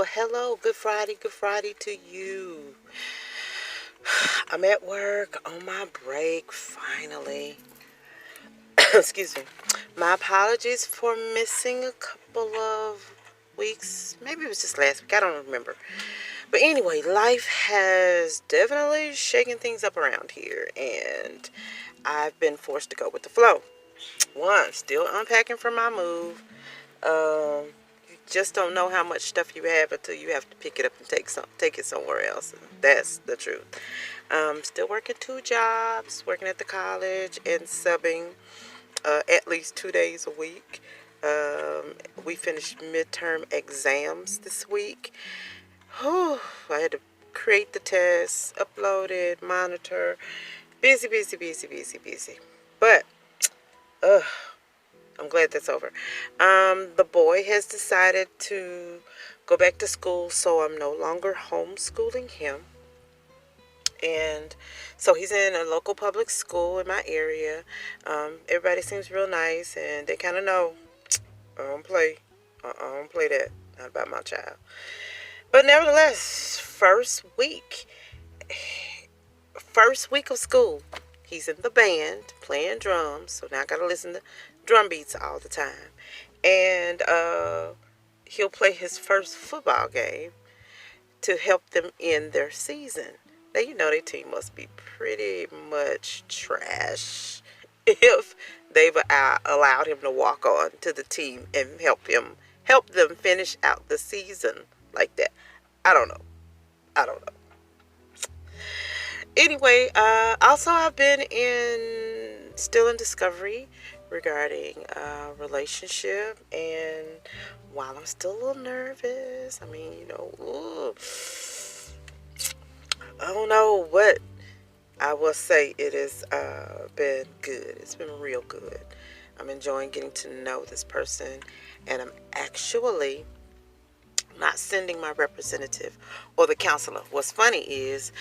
Well, hello, good Friday to you. I'm at work on my break finally. Excuse me. My apologies for missing a couple of weeks. Maybe it was just last week. I don't remember. But anyway, life has definitely shaken things up around here, and I've been forced to go with the flow. One, still unpacking from my move. You just don't know how much stuff you have until you have to pick it up and take it somewhere else. That's the truth. Still working 2 jobs, working at the college and subbing at least 2 days a week. We finished midterm exams this week. Whew, I had to create the tests, upload it, monitor. Busy, busy, busy, busy, busy. But, I'm glad that's over. The boy has decided to go back to school, so I'm no longer homeschooling him. And so he's in a local public school in my area. Everybody seems real nice, and they kind of know I don't play. I don't play that. Not about my child. But nevertheless, first week of school, he's in the band playing drums. So now I got to listen to drum beats all the time. And he'll play his first football game to help them end their season. Now, you know their team must be pretty much trash if they've allowed him to walk on to the team and help them finish out the season like that. I don't know. Anyway, also I've been still in discovery regarding relationship, and while I'm still a little nervous, I mean, ooh, I don't know what I will say. It has been good. It's been real good. I'm enjoying getting to know this person, and I'm actually not sending my representative or the counselor. What's funny is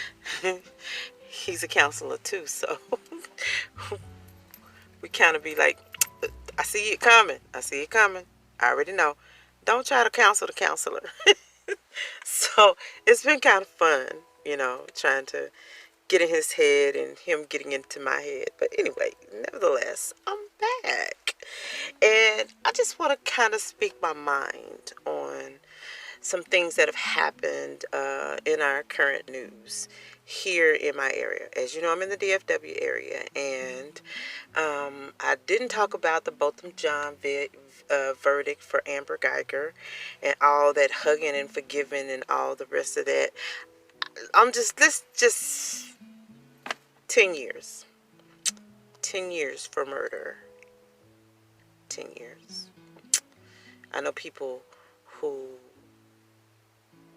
he's a counselor too, so we kind of be like, I see it coming. I already know. Don't try to counsel the counselor. So it's been kind of fun, trying to get in his head and him getting into my head. But anyway, nevertheless, I'm back. And I just want to kind of speak my mind on some things that have happened in our current news here in my area. As you know, I'm in the DFW area, and I didn't talk about the Botham Jean verdict for Amber Geiger and all that hugging and forgiving and all the rest of that. Let's just 10 years. 10 years for murder. 10 years. I know people who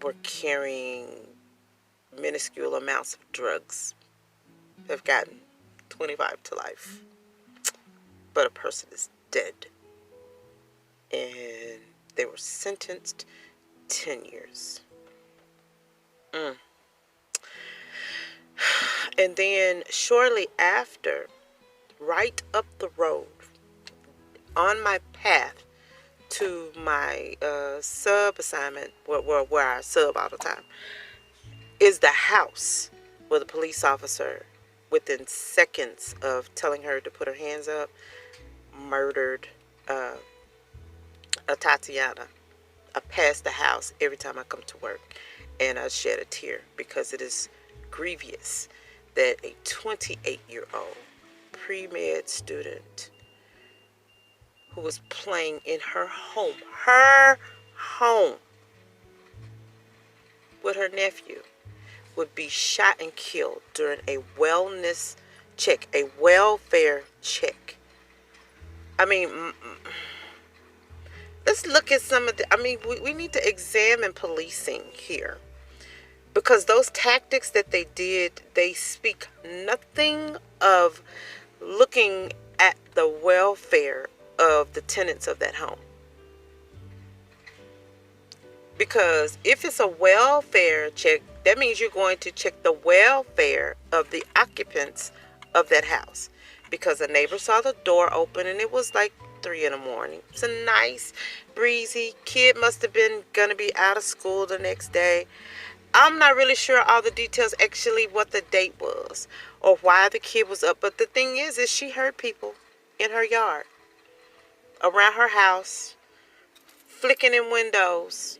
were carrying minuscule amounts of drugs have gotten 25 to life. But a person is dead. And they were sentenced 10 years. And then shortly after, right up the road, on my path to my sub assignment, where I sub all the time, is the house where the police officer, within seconds of telling her to put her hands up, murdered a Tatiana. I pass the house every time I come to work, and I shed a tear because it is grievous that a 28-year-old pre-med student who was playing in her home with her nephew, would be shot and killed during a wellness check, a welfare check. I mean, let's look at some of we need to examine policing here. Because those tactics that they did, they speak nothing of looking at the welfare of the tenants of that home. Because if it's a welfare check, that means you're going to check the welfare of the occupants of that house. Because a neighbor saw the door open and it was like 3 in the morning. It's a nice, breezy. Kid must have been going to be out of school the next day. I'm not really sure all the details, actually, what the date was or why the kid was up. But the thing is she heard people in her yard, around her house, flicking in windows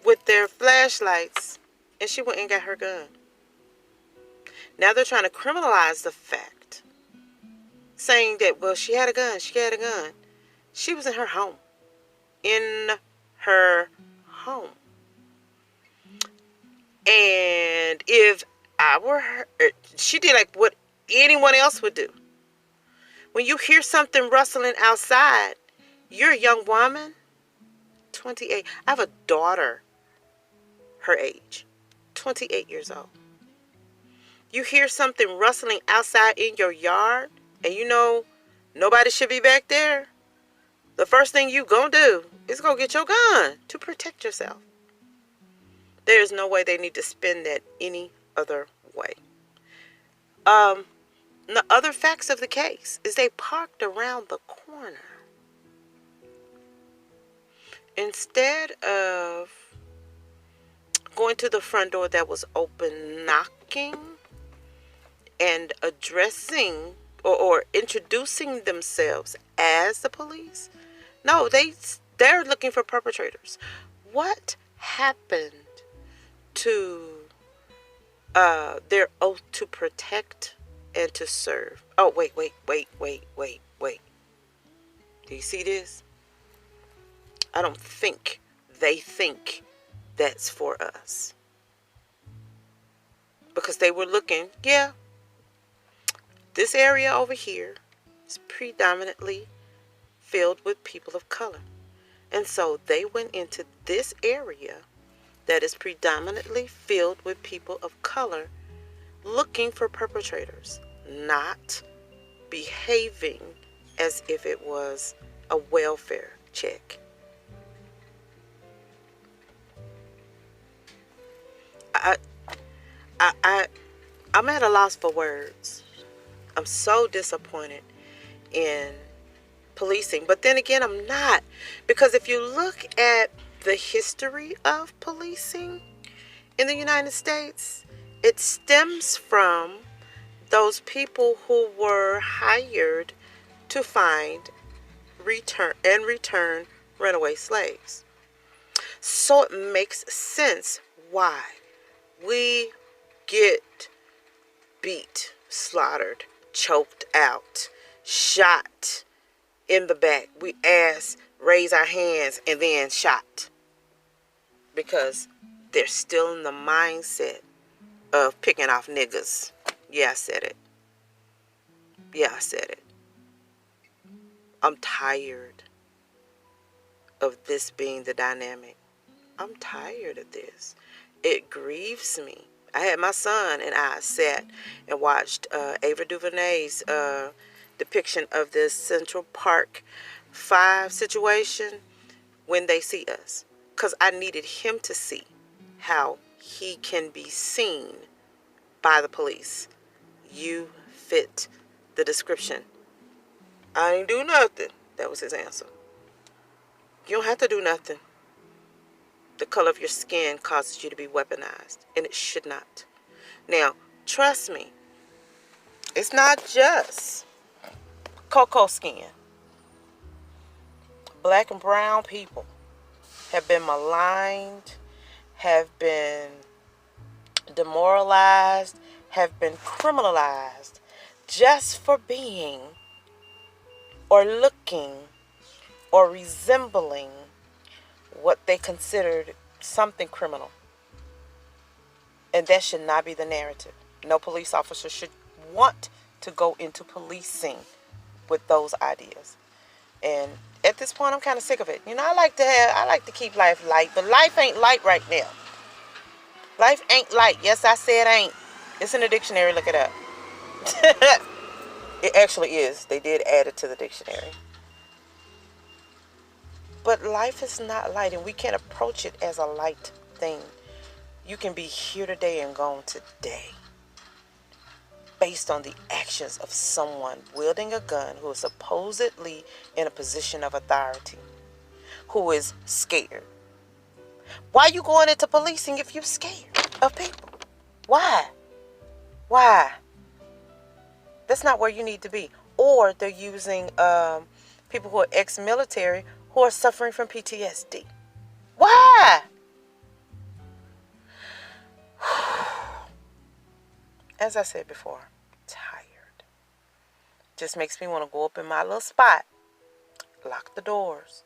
with their flashlights, and she went and got her gun. Now they're trying to criminalize the fact, saying that, well, she had a gun. She was in her home. In her home. And if I were her, she did like what anyone else would do. When you hear something rustling outside, you're a young woman, 28. I have a daughter her age, 28 years old. You hear something rustling outside in your yard, and you know nobody should be back there. The first thing you gonna do is go get your gun to protect yourself. There is no way they need to spin that any other way. The other facts of the case is they parked around the corner. Instead of going to the front door that was open, knocking and addressing or introducing themselves as the police, no, they're looking for perpetrators. What happened to their oath to protect and to serve? Oh, wait. Do you see this? I don't think they think that's for us. Because they were looking, yeah, this area over here is predominantly filled with people of color. And so they went into this area that is predominantly filled with people of color looking for perpetrators, not behaving as if it was a welfare check. I'm at a loss for words. I'm so disappointed in policing. But then again, I'm not. Because if you look at the history of policing in the United States, it stems from those people who were hired to find, return runaway slaves. So it makes sense why we get beat, slaughtered, choked out, shot in the back. We raise our hands, and then shot. Because they're still in the mindset of picking off niggas. Yeah, I said it. I'm tired of this being the dynamic. I'm tired of this. It grieves me. I had my son and I sat and watched Ava DuVernay's depiction of this Central Park 5 situation, When They See Us. Because I needed him to see how he can be seen by the police. You fit the description. I ain't do nothing. That was his answer. You don't have to do nothing. The color of your skin causes you to be weaponized, and it should not. Now, trust me, it's not just cocoa skin. Black and brown people have been maligned, have been demoralized, have been criminalized just for being or looking or resembling what they considered something criminal. And that should not be the narrative. No police officer should want to go into policing with those ideas. And at this point, I'm kind of sick of it. You know, I like to keep life light, but life ain't light right now. Life ain't light. Yes, I said ain't. It's in the dictionary. Look it up. It actually is. They did add it to the dictionary. But life is not light, and we can't approach it as a light thing. You can be here today and gone today. based on the actions of someone wielding a gun who is supposedly in a position of authority, who is scared. Why are you going into policing if you're scared of people? Why? Why? That's not where you need to be. Or they're using people who are ex-military who are suffering from PTSD. Why? As I said before, tired. Just makes me want to go up in my little spot, lock the doors,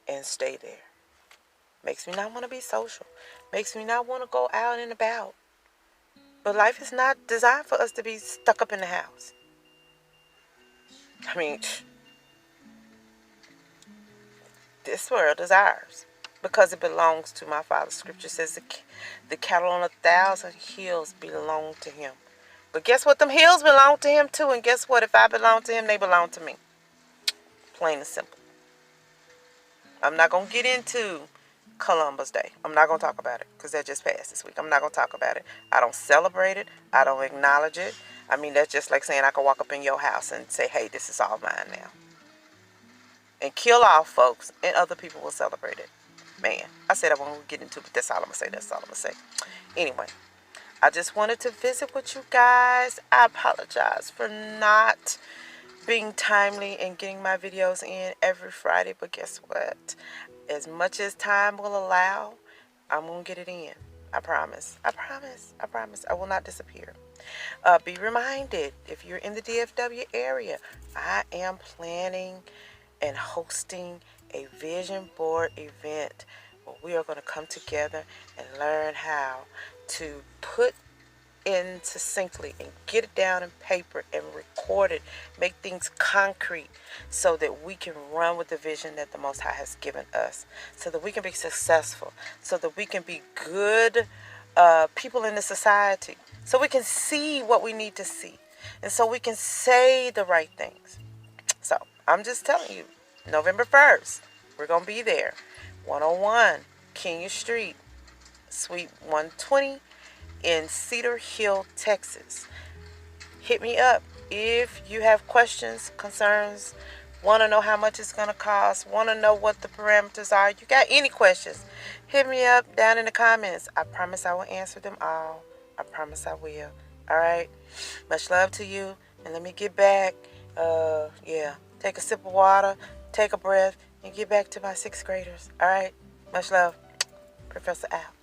and stay there. Makes me not want to be social. Makes me not want to go out and about. But life is not designed for us to be stuck up in the house. I mean, this world is ours because it belongs to my Father. Scripture says the cattle on 1,000 hills belong to him. But guess what? Them hills belong to him too. And guess what? If I belong to him, they belong to me. Plain and simple. I'm not going to get into Columbus Day. I'm not going to talk about it because that just passed this week. I'm not going to talk about it. I don't celebrate it. I don't acknowledge it. I mean, that's just like saying I could walk up in your house and say, hey, this is all mine now. And kill off folks, and other people will celebrate it. Man, I said I won't get into it, but that's all I'm going to say. That's all I'm going to say. Anyway, I just wanted to visit with you guys. I apologize for not being timely and getting my videos in every Friday, but guess what? As much as time will allow, I'm going to get it in. I promise. I promise. I promise. I will not disappear. Be reminded, if you're in the DFW area, I am planning and hosting a vision board event where we are going to come together and learn how to put in succinctly and get it down in paper and record it, make things concrete so that we can run with the vision that the Most High has given us, so that we can be successful, so that we can be good people in the society, so we can see what we need to see, and so we can say the right things. So I'm just telling you, November 1st, we're going to be there, 101 Kenya Street, Suite 120, in Cedar Hill, Texas. Hit me up if you have questions, concerns, want to know how much it's going to cost, want to know what the parameters are. You got any questions, hit me up down in the comments. I promise I will answer them all. I promise I will. All right. Much love to you. And let me get back. Take a sip of water, take a breath, and get back to my 6th graders. All right. Much love. Professor out.